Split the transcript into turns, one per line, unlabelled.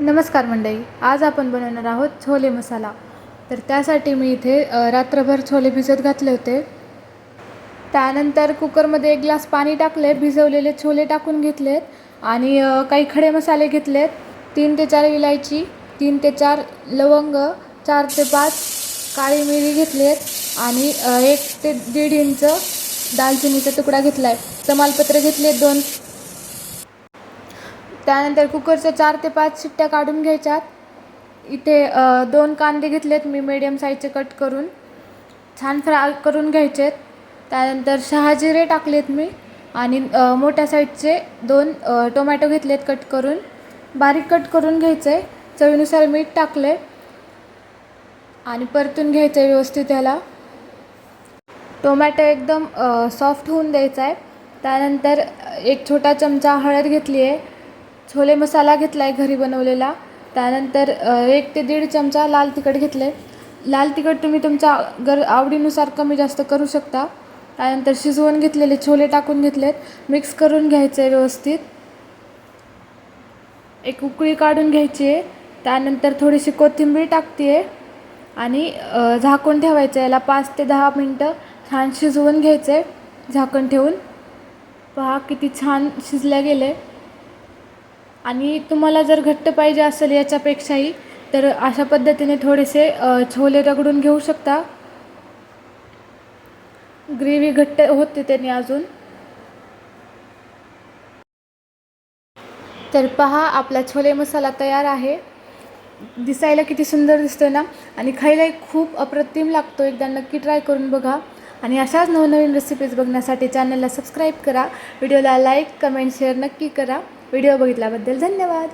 नमस्कार मंडळी, आज आपण बनवणार आहोत छोले मसाला। तर त्यासाठी मी इथे रात्रभर छोले भिजत घातले होते। त्यानंतर कुकरमध्ये 1 ग्लास पाणी टाकले, भिजवलेले छोले टाकून घेतलेत आणि काही खडे मसाले घेतलेत। 3 ते 4 इलायची, 3 ते 4 लवंग, 4 ते 5 काळी मिरी घेतलेत आणि 1 ते 1.5 इंच दालचिनीचा तुकडा घेतलाय। तमालपत्र घेतले 2। त्यानंतर कुकरच्या 4 ते 5 शिट्ट्या काढून घ्यायच्यात। इथे 2 कांदे घेतलेत मी मीडियम साईजचे कट करून, छान फ्राय करून घ्यायचेत। त्यानंतर 6 जिरे टाकलेत मी आणि मोठ्या साईजचे 2 टोमॅटो घेतलेत कट करून, बारीक कट करून घ्यायचे। चवीनुसार मीठ टाकले आणि परतून घ्यायचे व्यवस्थित याला। टोमॅटो एकदम सॉफ्ट होऊन द्यायचा आहे। त्यानंतर 1 छोटा चमचा हळद घेतली आहे, छोले मसाला घेतला आहे घरी बनवलेला। त्यानंतर 1 ते 1.5 चमचा लाल तिखट घेतले। लाल तिखट तुम्ही तुमच्या आवडीनुसार कमी जास्त करू शकता। त्यानंतर शिजवून घेतलेले छोले टाकून घेतलेत, मिक्स करून घ्यायचे व्यवस्थित। एक उकळी काढून घ्यायची आहे। त्यानंतर थोडीशी कोथिंबीर टाकते आहे आणि झाकून ठेवायचं याला 5 ते 10 मिनटं छान शिजवून घ्यायचे झाकण ठेवून। पहा किती छान शिजल्या गेले। आणि तुम्हाला जर घट्ट पाहिजे असेल याच्यापेक्षाही तर अशा पद्धतीने थोडेसे छोले रगडून घेऊ शकता, ग्रेव्ही घट्ट होते त्याने अजून। तर पहा आपला छोले मसाला तयार आहे। दिसायला किती सुंदर दिसतोय ना, आणि खायला खूप अप्रतिम लागतो। एकदा नक्की ट्राय करून बघा आणि अशाच नवनवीन रेसिपीज बघण्यासाठी चॅनलला सबस्क्राईब करा, व्हिडिओला लाईक कमेंट शेअर नक्की करा। व्हिडिओ बघितल्याबद्दल धन्यवाद।